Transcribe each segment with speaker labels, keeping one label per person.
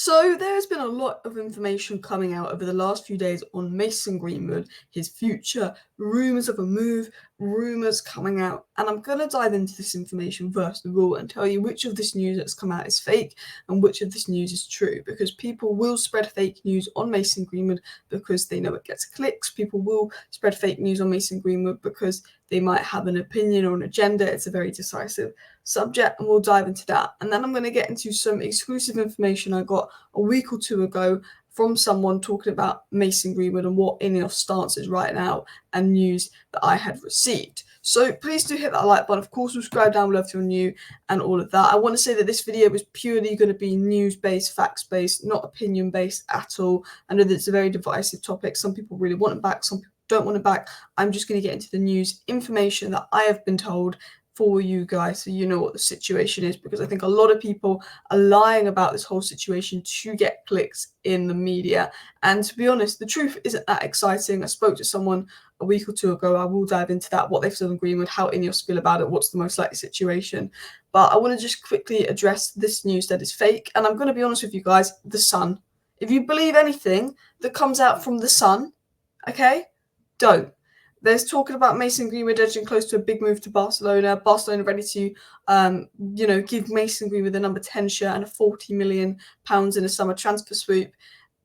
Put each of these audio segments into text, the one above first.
Speaker 1: So there's been a lot of information coming out over the last few days on Mason Greenwood, his future, rumours of a move, rumours coming out. And I'm going to dive into this information first of all and tell you which of this news that's come out is fake and which of this news is true. Because people will spread fake news on Mason Greenwood because they know it gets clicks. People will spread fake news on Mason Greenwood because they might have an opinion or an agenda. It's a very decisive subject, and we'll dive into that. And then I'm going to get into some exclusive information I got a week or two ago from someone talking about Mason Greenwood and what INEOS stance is right now and news that I had received. So please do hit that like button. Of course, subscribe down below if you're new and all of that. I want to say that this video is purely going to be news-based, facts-based, not opinion-based at all. I know that it's a very divisive topic. Some people really want it back, some people don't want it back. I'm just going to get into the news information that I have been told for you guys so you know what the situation is, because I think a lot of people are lying about this whole situation to get clicks in the media. And to be honest, the truth isn't that exciting. I spoke to someone a week or two ago. I will dive into that, what they've said on Greenwood, how INEOS feel about it, what's the most likely situation. But I want to just quickly address this news that is fake. And I'm going to be honest with you guys, the Sun. If you believe anything that comes out from the Sun, okay, don't. There's talking about Mason Greenwood edging close to a big move to Barcelona. Barcelona ready to, give Mason Greenwood the number 10 shirt and a £40 million in a summer transfer swoop.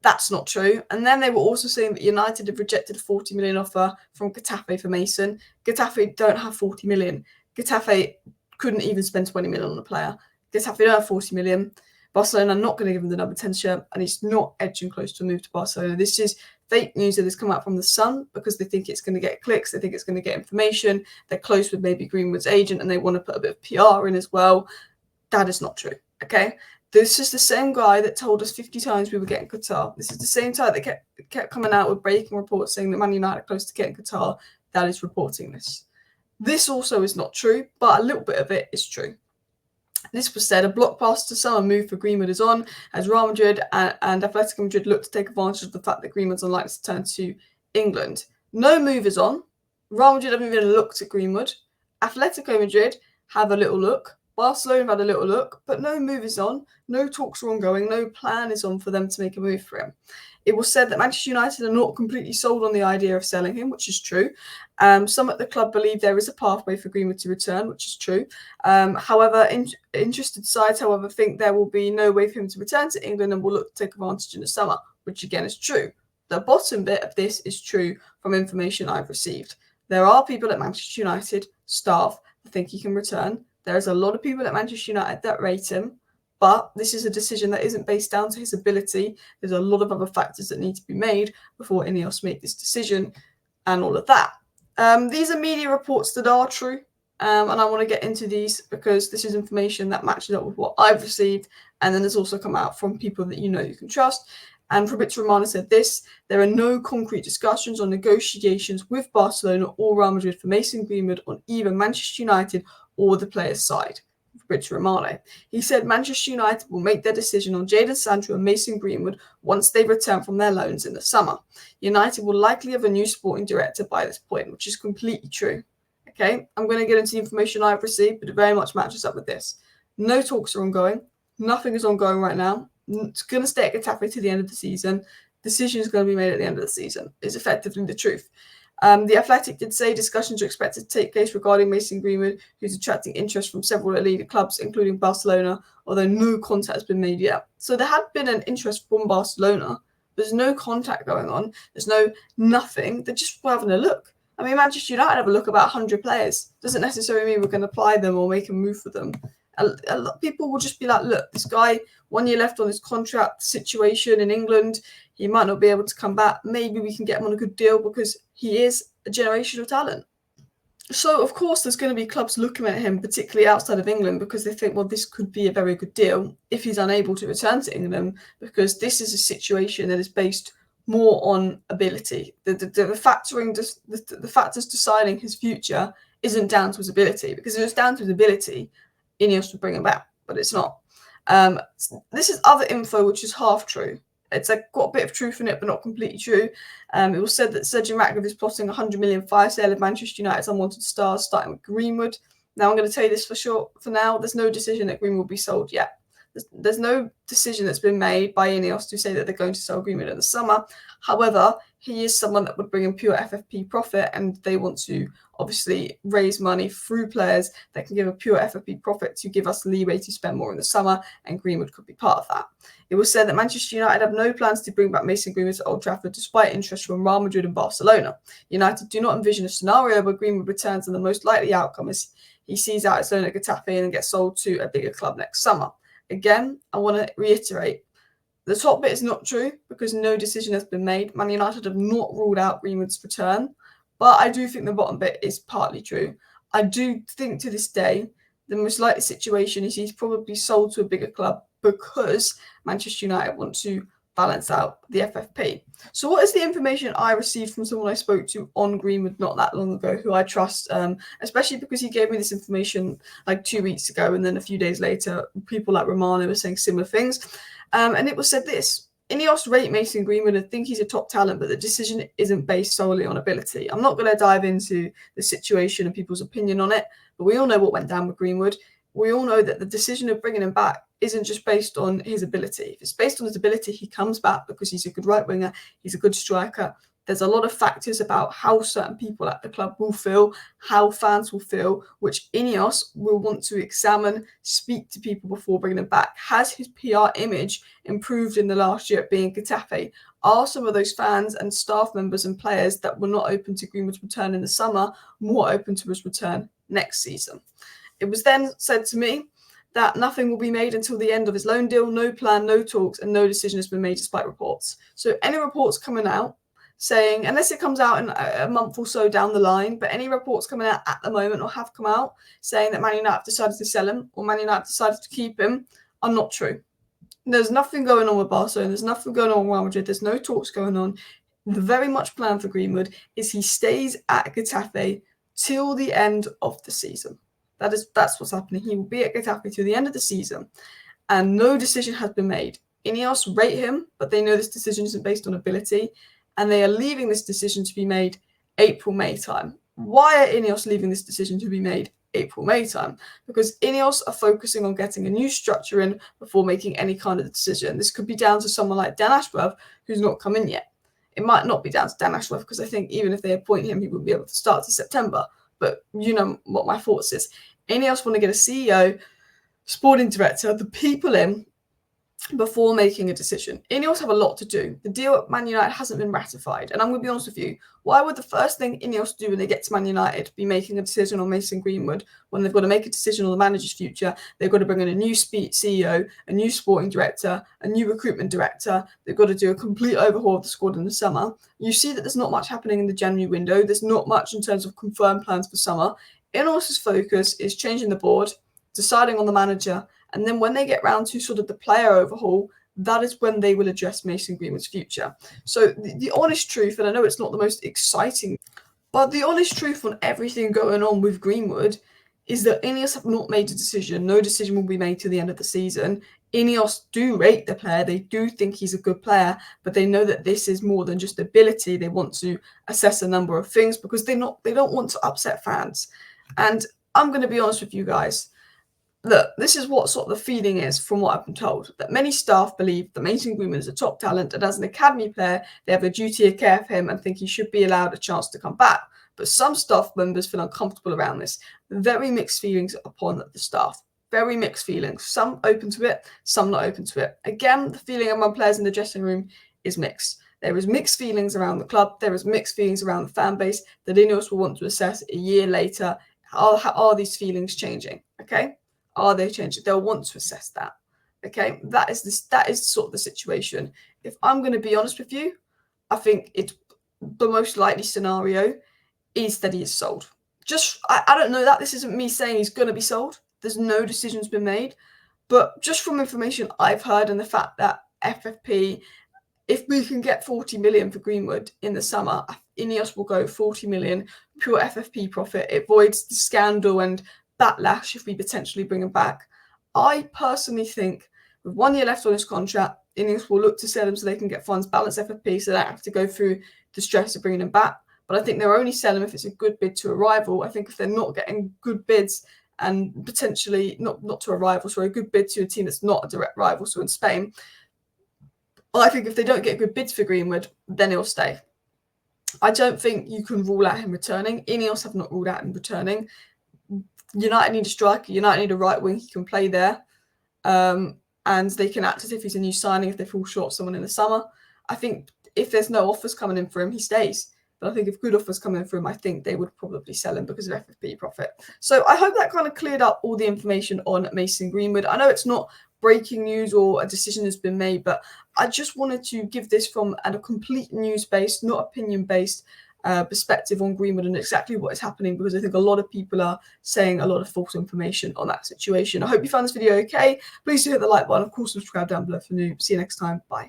Speaker 1: That's not true. And then they were also saying that United have rejected a 40 million offer from Getafe for Mason. Getafe don't have 40 million. Getafe couldn't even spend 20 million on a player. Getafe don't have 40 million. Barcelona are not going to give him the number 10 shirt, and he's not edging close to a move to Barcelona. This is fake news that has come out from the Sun because they think it's going to get clicks. They think it's going to get information. They're close with maybe Greenwood's agent and they want to put a bit of PR in as well. That is not true, okay? This is the same guy that told us 50 times we were getting Qatar. This is the same guy that kept coming out with breaking reports saying that Man United are close to getting Qatar. That is reporting this. This also is not true, but a little bit of it is true. This was said, a blockbuster summer move for Greenwood is on, as Real Madrid and Atletico Madrid look to take advantage of the fact that Greenwood's unlikely to turn to England. No move is on. Real Madrid haven't even looked at Greenwood. Atletico Madrid have a little look. Barcelona have had a little look, but no move is on. No talks are ongoing. No plan is on for them to make a move for him. It was said that Manchester United are not completely sold on the idea of selling him, which is true. Some at the club believe there is a pathway for Greenwood to return, which is true. However, interested sides, think there will be no way for him to return to England and will look to take advantage in the summer, which again is true. The bottom bit of this is true from information I've received. There are people at Manchester United staff that think he can return. There's a lot of people at Manchester United that rate him. But this is a decision that isn't based down to his ability. There's a lot of other factors that need to be made before INEOS make this decision and all of that. These are media reports that are true. And I want to get into these because this is information that matches up with what I've received. And then there's also come out from people that you know you can trust. And Fabrizio Romano said this: there are no concrete discussions or negotiations with Barcelona or Real Madrid for Mason Greenwood on either Manchester United or the player's side. Fabrizio Romano. He said Manchester United will make their decision on Jadon Sancho and Mason Greenwood once they return from their loans in the summer. United will likely have a new sporting director by this point, which is completely true. Okay, I'm going to get into the information I've received, but it very much matches up with this. No talks are ongoing. Nothing is ongoing right now. It's going to stay at Getafe to the end of the season. Decision is going to be made at the end of the season, is effectively the truth. The Athletic did say discussions are expected to take place regarding Mason Greenwood, who's attracting interest from several elite clubs, including Barcelona, although no contact has been made yet. So there had been an interest from Barcelona. There's no contact going on. There's nothing. They're just having a look. I mean, Manchester United have a look about 100 players. Doesn't necessarily mean we're going to apply them or make a move for them. A lot of people will just be like, look, this guy, 1 year left on his contract situation in England. He might not be able to come back. Maybe we can get him on a good deal because he is a generational talent. So, of course, there's going to be clubs looking at him, particularly outside of England, because they think, well, this could be a very good deal if he's unable to return to England, because this is a situation that is based more on ability. The factors deciding his future isn't down to his ability, because if it's down to his ability, INEOS would bring him back, but it's not. This is other info which is half true. It's got a bit of truth in it, but not completely true. It was said that Sergio Ratcliffe is plotting a £100 million fire sale of Manchester United's unwanted stars, starting with Greenwood. Now, I'm going to tell you this for sure. For now, there's no decision that Greenwood will be sold yet. There's no decision that's been made by INEOS to say that they're going to sell Greenwood in the summer. However, he is someone that would bring in pure FFP profit, and they want to obviously raise money through players that can give a pure FFP profit to give us leeway to spend more in the summer, and Greenwood could be part of that. It was said that Manchester United have no plans to bring back Mason Greenwood to Old Trafford despite interest from Real Madrid and Barcelona. United do not envision a scenario where Greenwood returns, and the most likely outcome is he sees out his loan at Getafe and then gets sold to a bigger club next summer. Again, I want to reiterate, the top bit is not true because no decision has been made. Man United have not ruled out Greenwood's return, but I do think the bottom bit is partly true. I do think to this day, the most likely situation is he's probably sold to a bigger club because Manchester United want to balance out the FFP. So what is the information I received from someone I spoke to on Greenwood not that long ago, who I trust, especially because he gave me this information like 2 weeks ago, and then a few days later, people like Romano were saying similar things. And it was said this: INEOS rate Mason Greenwood and think he's a top talent, but the decision isn't based solely on ability. I'm not going to dive into the situation and people's opinion on it, but we all know what went down with Greenwood. We all know that the decision of bringing him back isn't just based on his ability. If it's based on his ability, he comes back because he's a good right winger, he's a good striker. There's a lot of factors about how certain people at the club will feel, how fans will feel, which INEOS will want to examine, speak to people before bringing him back. Has his PR image improved in the last year at being Getafe? Are some of those fans and staff members and players that were not open to Greenwood's return in the summer more open to his return next season? It was then said to me that nothing will be made until the end of his loan deal, no plan, no talks, and no decision has been made despite reports. So any reports coming out saying, unless it comes out in a month or so down the line, but any reports coming out at the moment or have come out saying that Man United have decided to sell him or Man United decided to keep him are not true. There's nothing going on with Barcelona. There's nothing going on with Real Madrid. There's no talks going on. The very much plan for Greenwood is he stays at Getafe till the end of the season. That's what's happening. He will be at Getafe till the end of the season, and no decision has been made. INEOS rate him, but they know this decision isn't based on ability, and they are leaving this decision to be made April-May time. Why are INEOS leaving this decision to be made April-May time? Because INEOS are focusing on getting a new structure in before making any kind of decision. This could be down to someone like Dan Ashworth, who's not come in yet. It might not be down to Dan Ashworth, because I think even if they appoint him, he wouldn't be able to start to September. But you know what my thoughts is. INEOS want to get a CEO, sporting director, the people in before making a decision. INEOS have a lot to do. The deal at Man United hasn't been ratified. And I'm going to be honest with you, why would the first thing INEOS do when they get to Man United be making a decision on Mason Greenwood when they've got to make a decision on the manager's future? They've got to bring in a new CEO, a new sporting director, a new recruitment director. They've got to do a complete overhaul of the squad in the summer. You see that there's not much happening in the January window. There's not much in terms of confirmed plans for summer. INEOS's focus is changing the board, deciding on the manager, and then when they get round to sort of the player overhaul, that is when they will address Mason Greenwood's future. So the honest truth, and I know it's not the most exciting, but the honest truth on everything going on with Greenwood is that INEOS have not made a decision. No decision will be made till the end of the season. INEOS do rate the player. They do think he's a good player, but they know that this is more than just ability. They want to assess a number of things because they don't want to upset fans. And I'm going to be honest with you guys. Look, this is what sort of the feeling is from what I've been told, that many staff believe that Mason Greenwood is a top talent, and as an academy player, they have a duty of care for him and think he should be allowed a chance to come back. But some staff members feel uncomfortable around this. Very mixed feelings upon the staff. Very mixed feelings. Some open to it, some not open to it. Again, the feeling among players in the dressing room is mixed. There is mixed feelings around the club. There is mixed feelings around the fan base that INEOS will want to assess a year later. Are these feelings changing? Okay. Are they changing? They'll want to assess that. Okay, that is sort of the situation. If I'm going to be honest with you, I think it's the most likely scenario is that he is sold. I don't know that. This isn't me saying he's going to be sold. There's no decisions been made. But just from information I've heard and the fact that FFP, if we can get 40 million for Greenwood in the summer, INEOS will go 40 million pure FFP profit. It avoids the scandal and backlash if we potentially bring him back. I personally think with 1 year left on his contract, INEOS will look to sell him so they can get funds, balance FFP, so they don't have to go through the stress of bringing him back. But I think they'll only sell him if it's a good bid to a rival. I think if they're not getting good bids and potentially not to a rival, so a good bid to a team that's not a direct rival, so in Spain. Well, I think if they don't get good bids for Greenwood, then he'll stay. I don't think you can rule out him returning. INEOS have not ruled out him returning. United need a striker. United need a right wing. He can play there. And they can act as if he's a new signing if they fall short of someone in the summer. I think if there's no offers coming in for him, he stays. But I think if good offers come in for him, I think they would probably sell him because of FFP profit. So I hope that kind of cleared up all the information on Mason Greenwood. I know it's not breaking news or a decision has been made, but I just wanted to give this from a complete news-based, not opinion-based perspective on Greenwood and exactly what is happening, because I think a lot of people are saying a lot of false information on that situation. I hope you found this video okay. Please do hit the like button. Of course, subscribe down below if you're new. See you next time. Bye.